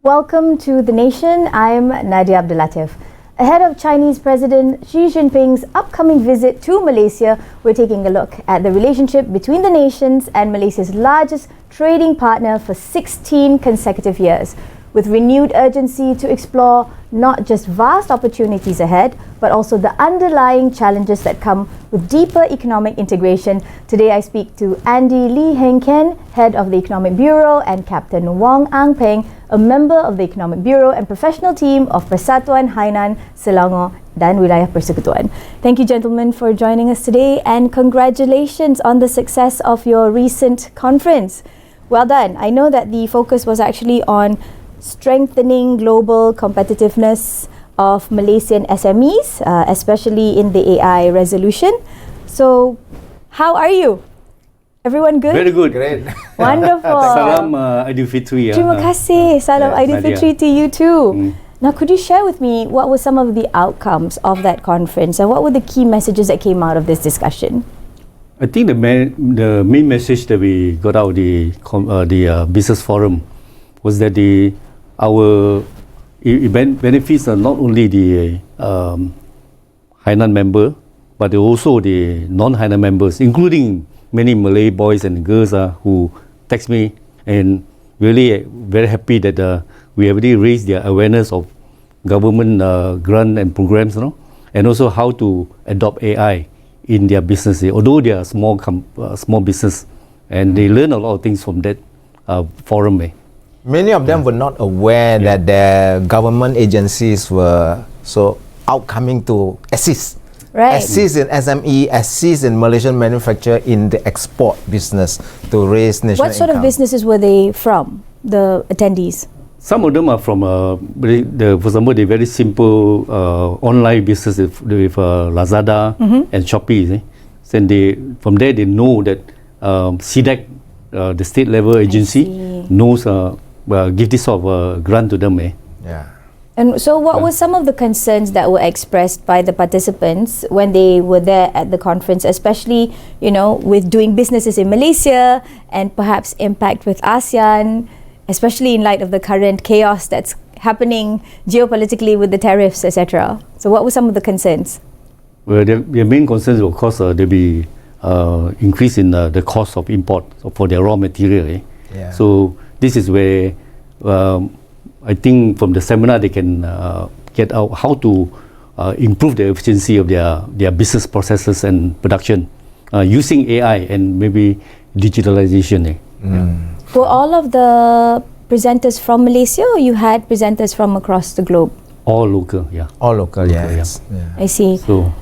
Welcome to The Nation. I'm Nadiah Abdul. Ahead of Chinese President Xi Jinping's upcoming visit to Malaysia, we're taking a look at the relationship between the nations and Malaysia's largest trading partner for 16 consecutive years, with renewed urgency to explore not just vast opportunities ahead, but also the underlying challenges that come with deeper economic integration. Today I speak to Andy Lee Heng Ken, Head of the Economic Bureau, and Captain Wong Ang Peng, a member of the Economic Bureau and professional team of Persatuan, Hainan, Selangor, dan Wilayah Persekutuan. Thank you, gentlemen, for joining us today, and congratulations on the success of your recent conference. Well done. I know that the focus was actually on strengthening global competitiveness of Malaysian SMEs, especially in the AI resolution. So, how are you? Everyone good? Very good. Great. Wonderful. Salam Aidilfitri. Terima kasih. Salam Aidilfitri to you too. Now, could you share with me what were some of the outcomes of that conference and what were the key messages that came out of this discussion? I think the main message that we got out of the business forum was that our benefits are not only the Hainan member, but also the non-Hainan members, including many Malay boys and girls who text me, and really very happy that we have already raised their awareness of government grant and programs, and also how to adopt AI in their business. Although they are small business, and they learn a lot of things from that forum. Many of them were not aware that their government agencies were so outcoming to assist. Right. Assist in SME, assist in Malaysian manufacture in the export business to raise national What sort of businesses were they from, the attendees? Some of them are from, for example, the very simple online business with Lazada and Shopee. And from there they know that SIDEC, the state level agency, knows give this sort of grant to them. Yeah. And so what were some of the concerns that were expressed by the participants when they were there at the conference, especially, with doing businesses in Malaysia and perhaps impact with ASEAN, especially in light of the current chaos that's happening geopolitically with the tariffs, etc. So what were some of the concerns? Well, their main concerns, of course, there'll be increase in the cost of import for their raw material. Yeah. So this is where I think from the seminar they can get out how to improve the efficiency of their business processes and production using AI and maybe digitalization. Were all of the presenters from Malaysia, or you had presenters from across the globe? All local, yeah. All local, yes. Yeah. I see. So,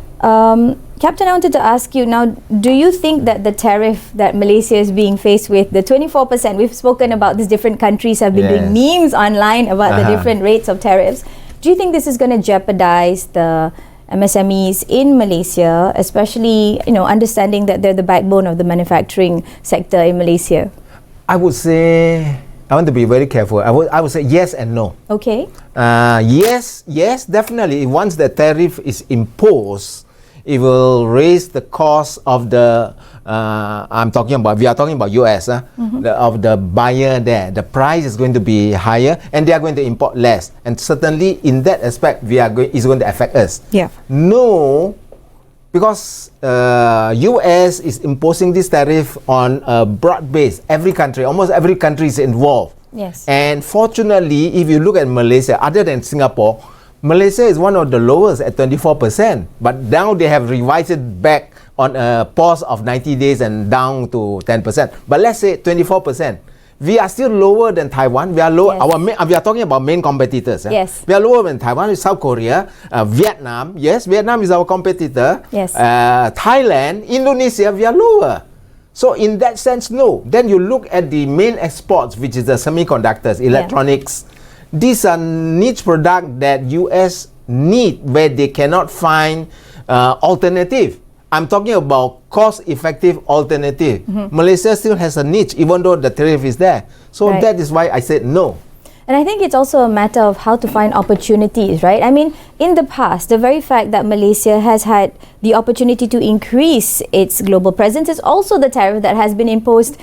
Captain, I wanted to ask you now, do you think that the tariff that Malaysia is being faced with, the 24%, we've spoken about these different countries have been doing memes online about the different rates of tariffs. Do you think this is going to jeopardize the MSMEs in Malaysia, especially, understanding that they're the backbone of the manufacturing sector in Malaysia? I would say, I want to be very careful. I would say yes and no. Okay. Yes, definitely. Once the tariff is imposed, it will raise the cost of the, we are talking about US, of the buyer there. The price is going to be higher and they are going to import less. And certainly in that aspect, it's going to affect us. Yeah. No, because US is imposing this tariff on a broad base. Every country, almost every country is involved. Yes. And fortunately, if you look at Malaysia, other than Singapore, Malaysia is one of the lowest at 24%, but now they have revised it back on a pause of 90 days and down to 10%. But let's say 24%. We are still lower than Taiwan. We are lower. Yes. We are talking about main competitors. Yes. We are lower than Taiwan, South Korea, Vietnam. Yes, Vietnam is our competitor. Yes. Thailand, Indonesia, we are lower. So in that sense, no. Then you look at the main exports, which is the semiconductors, electronics. These are niche products that US need where they cannot find alternative. I'm talking about cost-effective alternative. Malaysia still has a niche, even though the tariff is there. So that is why I said no. And I think it's also a matter of how to find opportunities, right? I mean, in the past, the very fact that Malaysia has had the opportunity to increase its global presence is also the tariff that has been imposed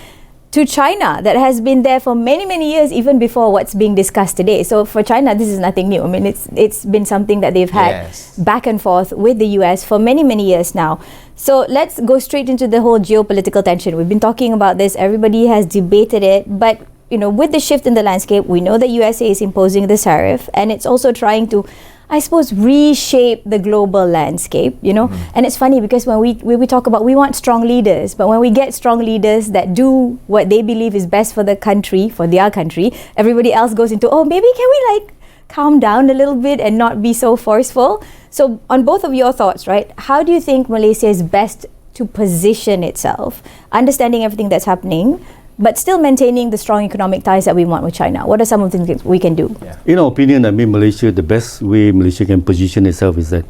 to China that has been there for many, many years, even before what's being discussed today. So for China, this is nothing new. I mean, it's been something that they've had back and forth with the US for many, many years now. So let's go straight into the whole geopolitical tension. We've been talking about this. Everybody has debated it, but with the shift in the landscape, we know that USA is imposing the tariff, and it's also trying to, I suppose, reshape the global landscape, And it's funny because when we talk about, we want strong leaders, but when we get strong leaders that do what they believe is best for the country, for their country, everybody else goes into, maybe can we calm down a little bit and not be so forceful? So on both of your thoughts, right, how do you think Malaysia is best to position itself, understanding everything that's happening, but still maintaining the strong economic ties that we want with China? What are some of the things we can do? Yeah. In our opinion, Malaysia, the best way Malaysia can position itself is that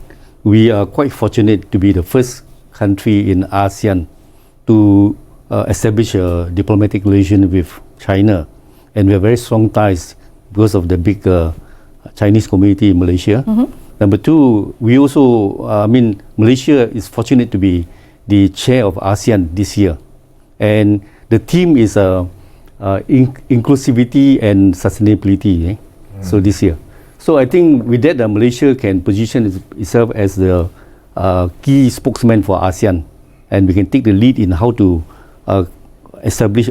we are quite fortunate to be the first country in ASEAN to establish a diplomatic relation with China. And we have very strong ties because of the big Chinese community in Malaysia. Number two, we also, Malaysia is fortunate to be the chair of ASEAN this year. And the theme is inclusivity and sustainability. So this year. So I think with that, Malaysia can position itself as the key spokesman for ASEAN. And we can take the lead in how to establish,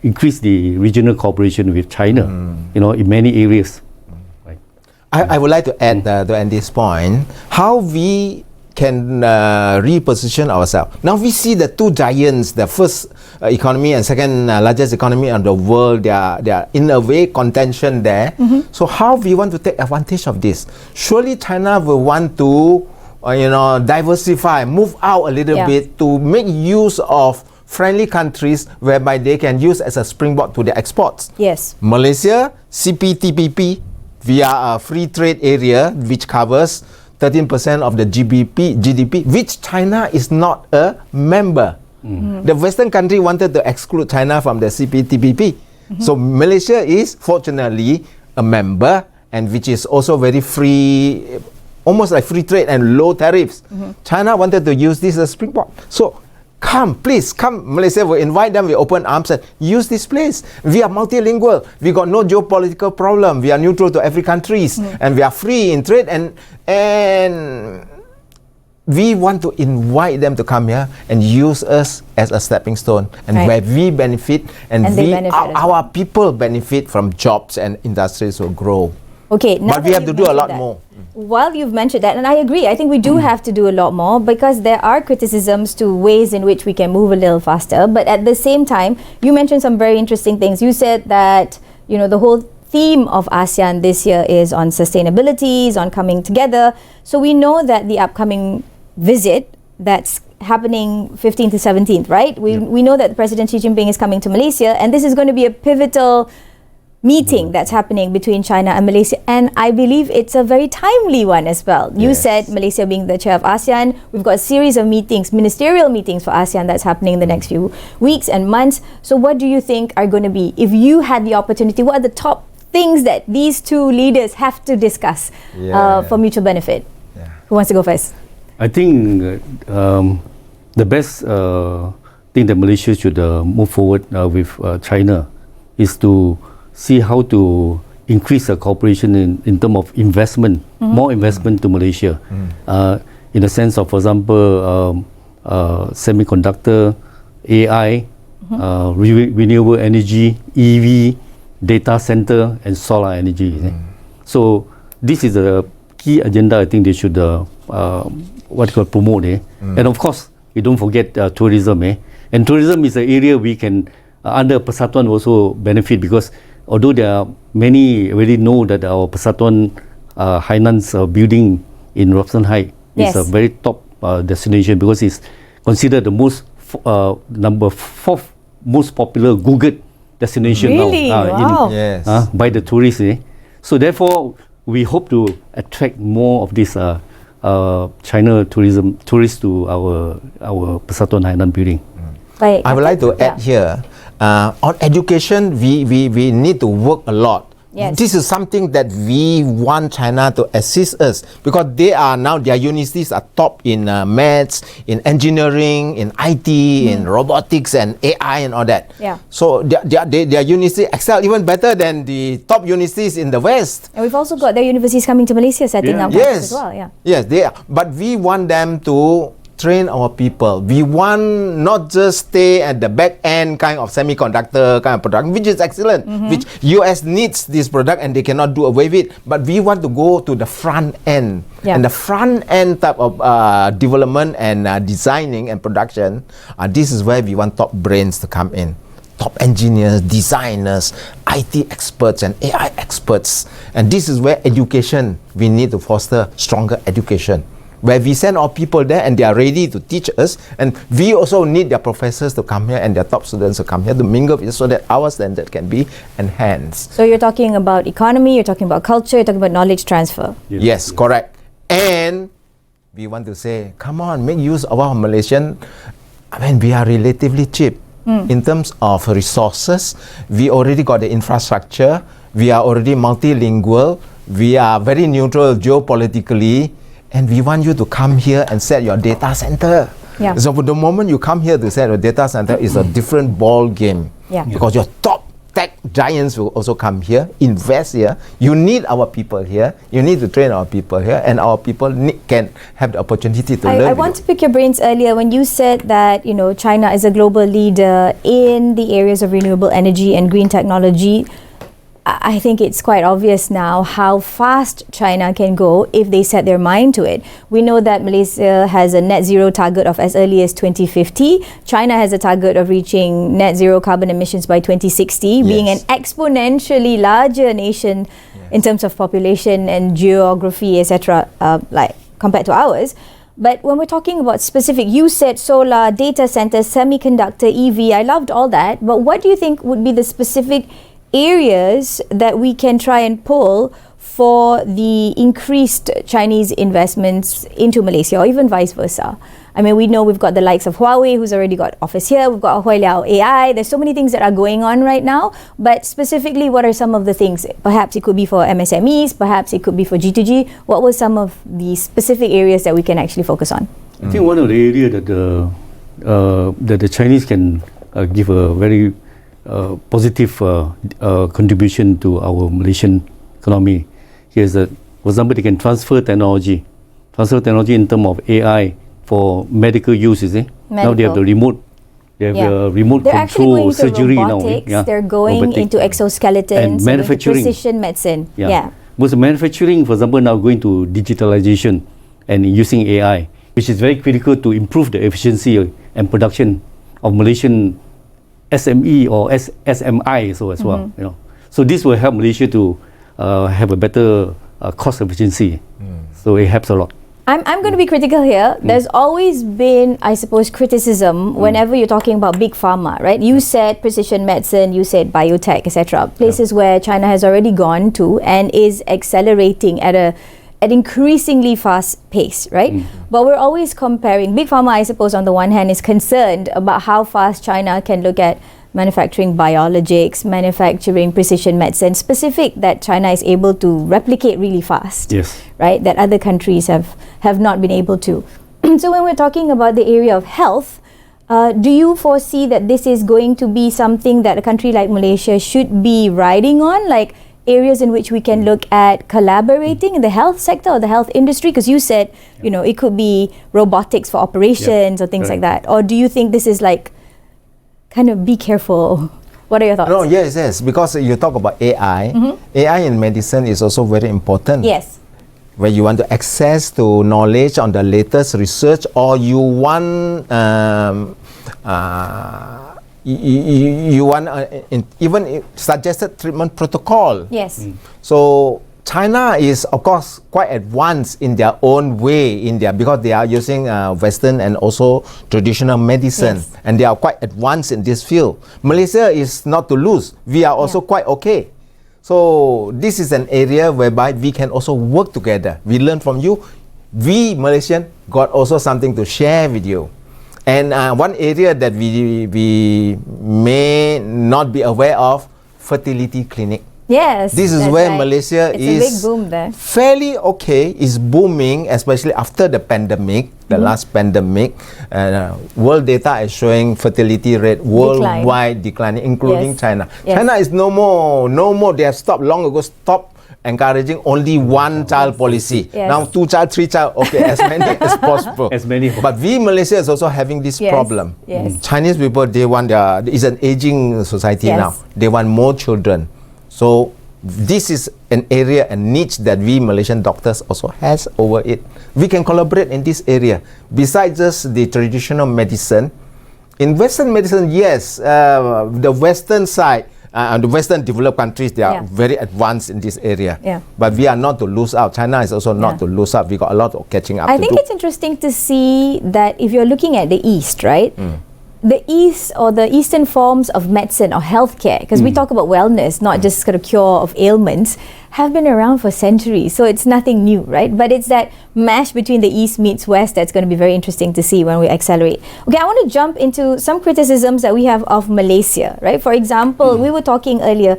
increase the regional cooperation with China, in many areas. Right. I would like to add to end this point, how we can reposition ourselves. Now we see the two giants, the first economy and second largest economy in the world, they are in a way contention there. So how we want to take advantage of this? Surely China will want to diversify, move out a little bit to make use of friendly countries whereby they can use as a springboard to their exports. Yes. Malaysia, CPTPP, we are a free trade area which covers 13% of the GDP, which China is not a member. The Western country wanted to exclude China from the CPTPP. So Malaysia is fortunately a member, and which is also very free, almost like free trade and low tariffs. China wanted to use this as a springboard. So please come. Malaysia will invite them. We open arms and use this place. We are multilingual. We got no geopolitical problem. We are neutral to every countries, and we are free in trade. And we want to invite them to come here and use us as a stepping stone, and where we benefit, and our people benefit from jobs, and industries will grow. Okay, but we have to do a lot more. Well, you've mentioned that, and I agree. I think we do have to do a lot more, because there are criticisms to ways in which we can move a little faster. But at the same time, you mentioned some very interesting things. You said that, the whole theme of ASEAN this year is on sustainability, is on coming together. So we know that the upcoming visit that's happening 15th to 17th, right? We know that President Xi Jinping is coming to Malaysia, and this is going to be a pivotal meeting that's happening between China and Malaysia, and I believe it's a very timely one as well. You said Malaysia being the chair of ASEAN, we've got a series of meetings, ministerial meetings for ASEAN that's happening in the next few weeks and months. So what do you think are going to be, if you had the opportunity, what are the top things that these two leaders have to discuss for mutual benefit? Who wants to go first? I think the best thing that Malaysia should move forward with China is to see how to increase the cooperation in terms of investment, more investment to Malaysia. In the sense of, for example, semiconductor, AI, renewable energy, EV, data center, and solar energy. So this is a key agenda I think they should promote. And of course, we don't forget tourism. And tourism is an area we can, under Persatuan, also benefit, because although there are many already know that our Persatuan Hainan's building in Robson Heights is a very top destination, because it's considered the most fourth most popular Google destination now by the tourists. So therefore, we hope to attract more of this China tourists to our Persatuan Hainan building. I would like to add here, on education, we need to work a lot Yes. This is something that we want China to assist us, because they are now, their universities are top in maths, in engineering, in IT, in robotics and AI and all that. Yeah. So their universities excel even better than the top universities in the West. And we've also got their universities coming to Malaysia setting up campuses as well. Yeah. Yes, they are. But we want them to train our people. We want not just stay at the back end kind of semiconductor kind of product, which is excellent, which US needs this product and they cannot do away with it. But we want to go to the front end. Yeah. And the front end type of development and designing and production, this is where we want top brains to come in. Top engineers, designers, IT experts and AI experts. And this is where education, we need to foster stronger education, where we send our people there and they are ready to teach us, and we also need their professors to come here and their top students to come here to mingle with us so that our standard can be enhanced. So you're talking about economy, you're talking about culture, you're talking about knowledge transfer. Yes, correct. And we want to say, come on, make use of our Malaysian. I mean, we are relatively cheap in terms of resources. We already got the infrastructure. We are already multilingual. We are very neutral geopolitically. And we want you to come here and set your data center. Yeah. So for the moment you come here to set your data center, is a different ball game. Yeah. Because your top tech giants will also come here, invest here. You need our people here. You need to train our people here, and our people can have the opportunity to learn. I want to pick your brains earlier when you said that China is a global leader in the areas of renewable energy and green technology. I think it's quite obvious now how fast China can go if they set their mind to it. We know that Malaysia has a net zero target of as early as 2050. China has a target of reaching net zero carbon emissions by 2060, being an exponentially larger nation in terms of population and geography, etc., like compared to ours. But when we're talking about specific, you said solar, data centers, semiconductor, EV, I loved all that. But what do you think would be the specific areas that we can try and pull for the increased Chinese investments into Malaysia, or even vice versa? I mean, we know we've got the likes of Huawei, who's already got office here. We've got Huiliao AI. There's so many things that are going on right now. But specifically, what are some of the things? Perhaps it could be for MSMEs. Perhaps it could be for G2G. What were some of the specific areas that we can actually focus on? I think one of the areas that the Chinese can give a very positive contribution to our Malaysian economy. Here's that, for example, they can transfer technology in terms of AI for medical use. You see, now they have the remote. They have the remote They're control surgery robotics, now. They're going into exoskeletons and manufacturing, precision medicine. Because manufacturing, for example, now going to digitalization and using AI, which is very critical to improve the efficiency and production of Malaysian SME or SMI as well. So this will help Malaysia to have a better cost efficiency. So it helps a lot. I'm going to be critical here. There's always been, I suppose, criticism whenever you're talking about big pharma, right? You said precision medicine, you said biotech, etc. Places where China has already gone to and is accelerating at an increasingly fast pace, right? But we're always comparing. Big pharma, I suppose, on the one hand, is concerned about how fast China can look at manufacturing biologics, manufacturing precision medicine, specific that China is able to replicate really fast, right? That other countries have not been able to. So when we're talking about the area of health, do you foresee that this is going to be something that a country like Malaysia should be riding on, like areas in which we can look at collaborating in the health sector or the health industry? Because you said, it could be robotics for operations or things like that. Or do you think this is like, kind of be careful? What are your thoughts? No, yes. Because you talk about AI. AI in medicine is also very important. Yes. Where you want to access to knowledge on the latest research, or you want you want even suggested treatment protocol. Yes. So China is, of course, quite advanced in their own way because they are using Western and also traditional medicine, and they are quite advanced in this field. Malaysia is not to lose. We are also quite okay. So this is an area whereby we can also work together. We learn from you. We Malaysian got also something to share with you. And one area that we may not be aware of, fertility clinic. Yes. This is that's where right. Malaysia it's is a big boom there. fairly okay, is booming, especially after the pandemic, the last pandemic. World data is showing fertility rate worldwide declining, including Yes. China. Yes. China is no more. They have stopped long ago, stopped encouraging only one child policy. Yes. Now 2 child, 3 child, okay, as many as possible. As many. But we Malaysia is also having this Yes. problem. Yes. Chinese people, they want it's an aging society Yes. now. They want more children. So this is an area, a niche that we Malaysian doctors also has over it. We can collaborate in this area. Besides just the traditional medicine, in Western medicine, yes, the Western side, the Western developed countries, they are very advanced in this area. Yeah. But we are not to lose out. China is also not to lose out. We got a lot of catching up I to think do. it's interesting to see that if you're looking at the East, right? The East or the Eastern forms of medicine or healthcare, because we talk about wellness, not just kind of cure of ailments, have been around for centuries. So it's nothing new, right? But it's that mash between the East meets West that's going to be very interesting to see when we accelerate. Okay, I want to jump into some criticisms that we have of Malaysia, right? For example, we were talking earlier,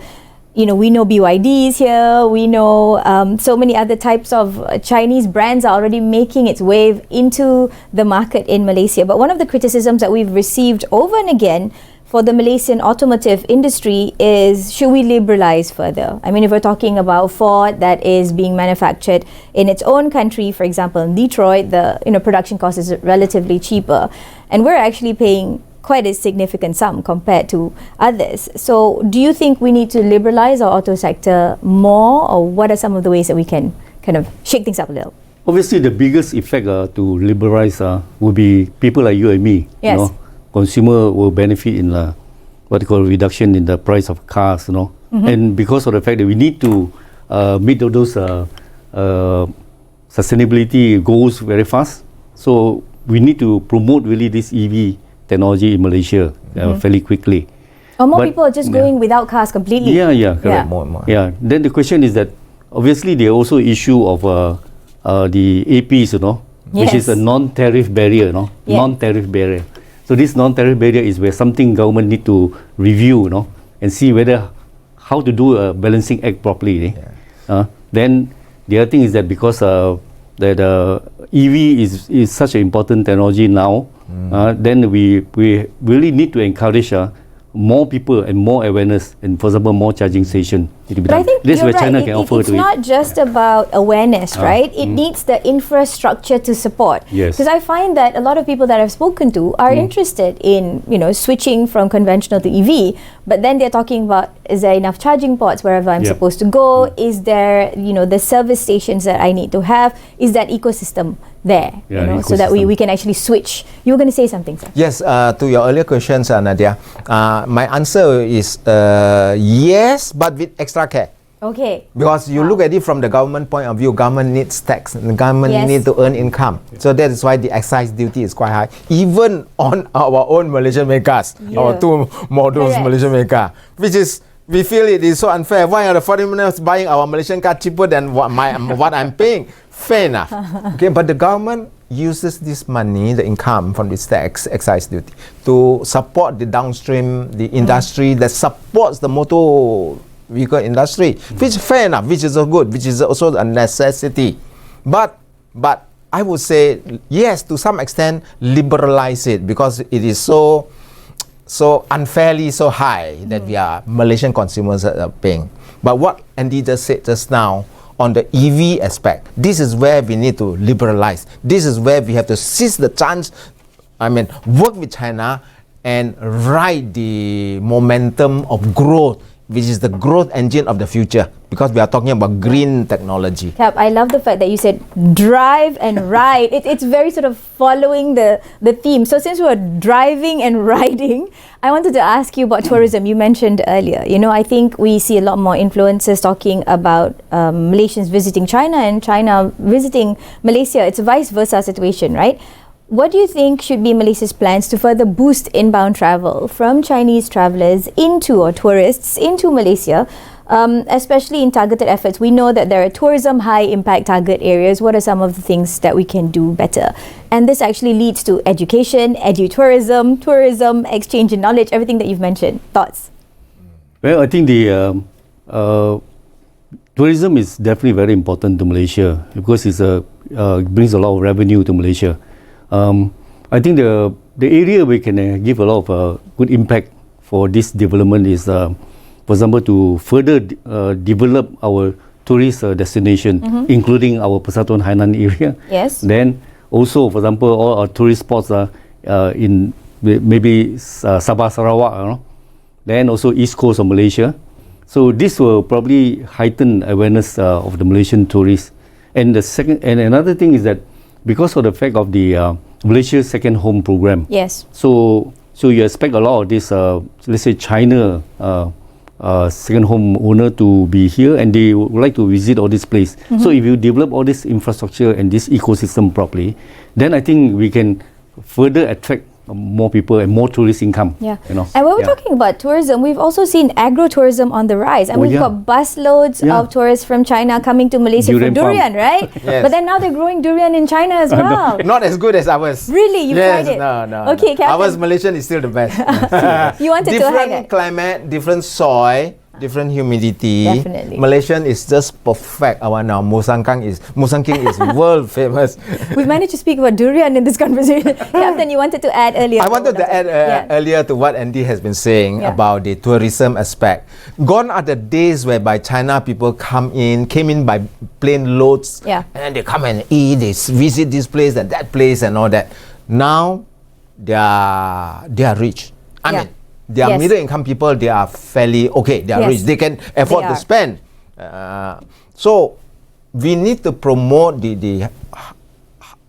you know, we know BYD is here, we know so many other types of Chinese brands are already making its way into the market in Malaysia. But one of the criticisms that we've received over and again for the Malaysian automotive industry is, should we liberalize further? I mean, if we're talking about Ford that is being manufactured in its own country, for example, in Detroit, the production cost is relatively cheaper, and we're actually paying quite a significant sum compared to others. So do you think we need to liberalize our auto sector more, or what are some of the ways that we can kind of shake things up a little? Obviously, the biggest effect to liberalize would be people like you and me. Yes. You know, consumer will benefit in what you call reduction in the price of cars. You know, and because of the fact that we need to meet all those sustainability goals very fast, so we need to promote really this EV technology in Malaysia fairly quickly. Or more people are just going without cars completely. Yeah, correct. Yeah. More and more. Yeah. Then the question is that obviously there also issue of the APs, which is a non-tariff barrier, Yeah. non-tariff barrier. So this non-tariff barrier is where something government need to review, and see whether how to do a balancing act properly. Then the other thing is that because that EV is such an important technology now, then we really need to encourage more people and more awareness, and for example more charging station. But I think this is you're where China right. can offer It's to it. not just about awareness, right? It needs the infrastructure to support. Yes. Because I find that a lot of people that I've spoken to are interested in, switching from conventional to EV, but then they're talking about, is there enough charging ports wherever I'm supposed to go? Is there, the service stations that I need to have? Is that ecosystem there? So that we can actually switch. You were going to say something, sir. Yes, to your earlier questions, Nadiah, my answer is yes, but with extra care. Okay. Because you look at it from the government point of view, government needs tax, and the government needs to earn income. So that is why the excise duty is quite high, even on our own Malaysian made cars, our 2 models Malaysian made car, which is, we feel it is so unfair. Why are the foreigners buying our Malaysian car cheaper than what I'm paying? Fair enough. Okay, but the government uses this money, the income from this tax, excise duty, to support the downstream, the industry that supports the motor vehicle industry, which is fair enough, which is so good, which is also a necessity. But I would say, yes, to some extent, liberalize it, because it is so unfairly so high that we are Malaysian consumers are paying. But what Andy just said just now, on the EV aspect, this is where we need to liberalize. This is where we have to seize the chance, work with China and ride the momentum of growth, which is the growth engine of the future, because we are talking about green technology. Cap, I love the fact that you said drive and ride. It's very sort of following the theme. So since we're driving and riding, I wanted to ask you about tourism. You mentioned earlier, I think we see a lot more influencers talking about Malaysians visiting China and China visiting Malaysia. It's a vice versa situation, right? What do you think should be Malaysia's plans to further boost inbound travel from Chinese travellers or tourists into Malaysia, especially in targeted efforts? We know that there are tourism high-impact target areas. What are some of the things that we can do better? And this actually leads to education, tourism, exchange in knowledge, everything that you've mentioned. Thoughts? Well, I think the tourism is definitely very important to Malaysia because it brings a lot of revenue to Malaysia. I think the area we can give a lot of good impact for this development is, for example, to further develop our tourist destination, including our Persatuan Hainan area. Yes. Then also, for example, all our tourist spots are in maybe Sabah, Sarawak, you know? Then also East Coast of Malaysia. So this will probably heighten awareness of the Malaysian tourists. And another thing is that because of the fact of the Malaysia Second Home program. Yes. So you expect a lot of this, let's say China second home owner to be here, and they would like to visit all this place. So if you develop all this infrastructure and this ecosystem properly, then I think we can further attract more people and more tourist income. Yeah. You know? And when we're talking about tourism, we've also seen agro-tourism on the rise. And we've got busloads of tourists from China coming to Malaysia for durian, right? Yes. But then now they're growing durian in China as well. Not as good as ours. Really? You tried it? No. Okay, Captain. Ours Malaysian is still the best. You wanted to highlight. Different climate, different soil, different humidity. Definitely. Malaysian is just perfect. Our now Musang King is world famous. We've managed to speak about durian in this conversation. Captain, you wanted to add earlier. I wanted to add earlier to what Andy has been saying about the tourism aspect. Gone are the days whereby China people came in by plane loads, and they come and eat, they visit this place and that place and all that. Now they are rich. I mean, they are middle income people. They are fairly okay. They are rich. They can afford to spend. So we need to promote the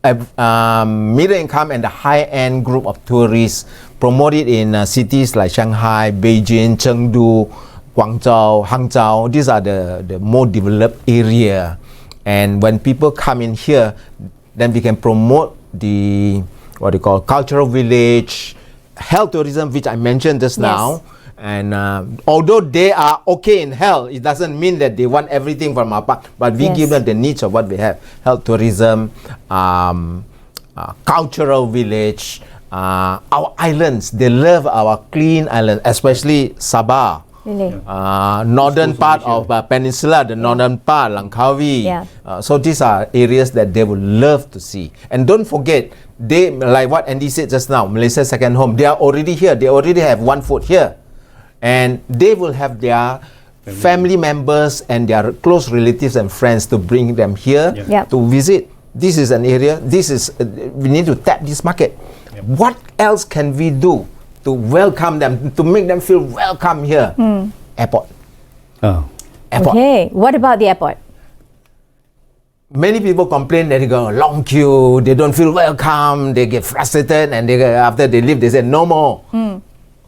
middle income and the high end group of tourists. Promote it in cities like Shanghai, Beijing, Chengdu, Guangzhou, Hangzhou. These are the more developed area. And when people come in here, then we can promote the what they call cultural village, health tourism, which I mentioned just now. And although they are okay in health, it doesn't mean that they want everything from our part. But we give them the needs of what we have: health tourism, cultural village, our islands. They love our clean island, especially Sabah. Really? Northern part of Peninsula, the northern part, Langkawi. So these are areas that they would love to see. And don't forget, they, like what Andy said just now, Malaysia Second Home, they are already here. They already have one foot here. And they will have their family members and their close relatives and friends to bring them here to visit. This is an area, we need to tap this market. What else can we do to welcome them, to make them feel welcome here? Airport. Airport. Okay, what about the airport? Many people complain that they go long queue, they don't feel welcome, they get frustrated, and after they leave, they say no more.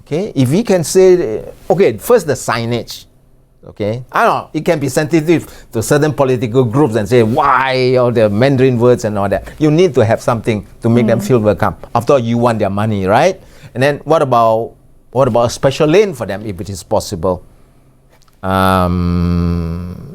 Okay, if we can say, okay, first the signage. Okay, I don't know, it can be sensitive to certain political groups and say why all the Mandarin words and all that. You need to have something to make them feel welcome. After all, you want their money, right? And then what about a special lane for them if it is possible?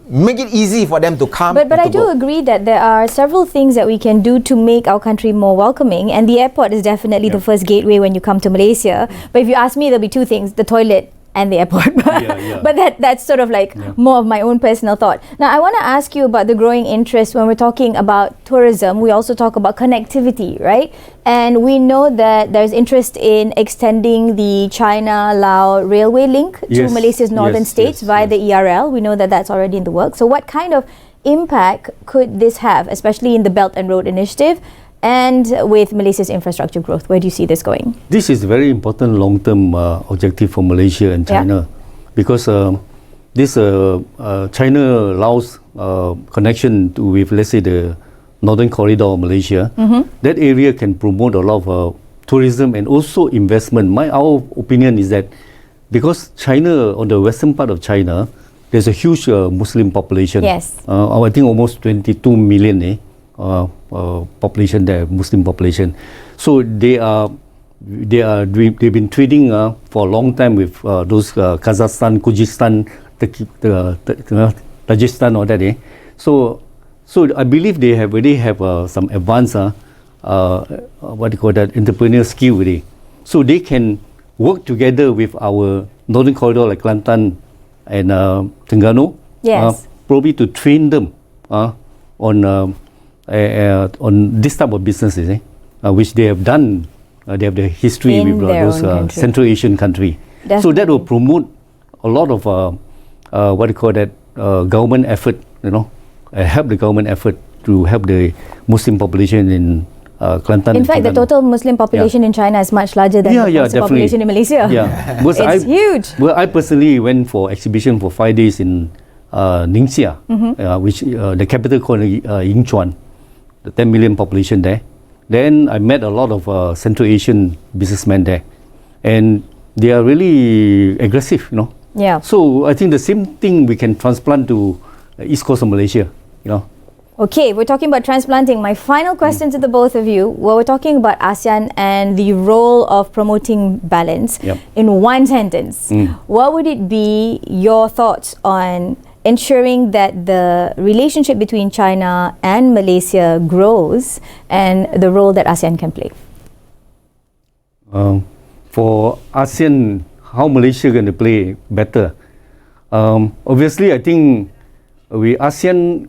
Make it easy for them to come. But I do agree that there are several things that we can do to make our country more welcoming, and the airport is definitely the first gateway when you come to Malaysia. But if you ask me, there'll be two things: the toilet and the airport. But that's sort of like more of my own personal thought. Now, I want to ask you about the growing interest when we're talking about tourism. We also talk about connectivity, right? And we know that there's interest in extending the China-Lao railway link to Malaysia's northern states via the ERL. We know that that's already in the works. So what kind of impact could this have, especially in the Belt and Road Initiative? And with Malaysia's infrastructure growth, where do you see this going? This is very important long-term objective for Malaysia and China, because this China-Laos connection with, let's say, the northern corridor of Malaysia, that area can promote a lot of tourism and also investment. Our opinion is that because China, on the western part of China, there's a huge Muslim population. I think almost 22 million. Population there, Muslim population. So they've been trading for a long time with those Kazakhstan, Kyrgyzstan, Tajikistan, all that. So I believe they already have some advanced what do you call that, entrepreneurial skill already. So they can work together with our northern corridor like Kelantan, and Terengganu, Yes. probably to train them on this type of businesses, which they have done. They have the history In with their those own country. Central Asian country. So that will promote a lot of what do you call that government effort, help the government effort to help the Muslim population in Kelantan. In fact, the total Muslim population in China is much larger than the Muslim population in Malaysia. Yeah, It's huge. Well, I personally went for exhibition for 5 days in Ningxia, which the capital called Yingchuan, the 10 million population there. Then I met a lot of Central Asian businessmen there, and they are really aggressive, Yeah. So I think the same thing we can transplant to East Coast of Malaysia, Okay, we're talking about transplanting. My final question to the both of you, we're talking about ASEAN and the role of promoting balance. Yep. In one sentence, what would it be your thoughts on ensuring that the relationship between China and Malaysia grows and the role that ASEAN can play? For ASEAN, how Malaysia going to play better? Obviously, I think ASEAN,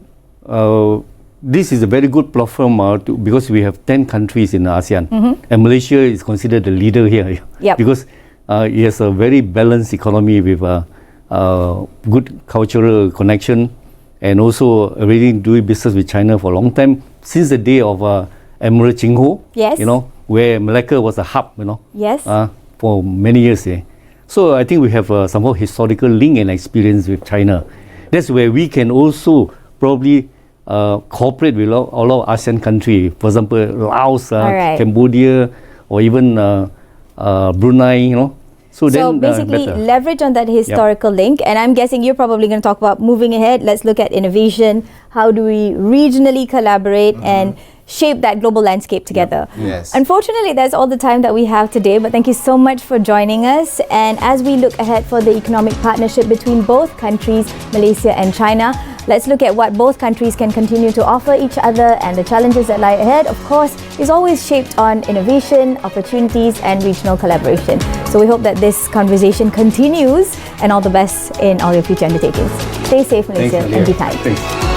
this is a very good platform because we have 10 countries in ASEAN, and Malaysia is considered the leader here. Yep. Because it has a very balanced economy with good cultural connection, and also already doing business with China for a long time, since the day of Admiral Ching Ho, Yes. where Malacca was a hub, Yes. for many years. So I think we have somehow historical link and experience with China. That's where we can also probably cooperate with all of ASEAN countries. For example, Laos, Alright. Cambodia, or even Brunei, So then, basically better. leverage on that historical link, and I'm guessing you're probably going to talk about moving ahead. Let's look at innovation. How do we regionally collaborate and shape that global landscape together? Yes. Unfortunately, that's all the time that we have today, but thank you so much for joining us. And as we look ahead for the economic partnership between both countries, Malaysia and China, let's look at what both countries can continue to offer each other, and the challenges that lie ahead, of course, is always shaped on innovation, opportunities, and regional collaboration. So we hope that this conversation continues, and all the best in all your future undertakings. Stay safe, Malaysia, Thanks, and be Nadiah. kind. Thanks.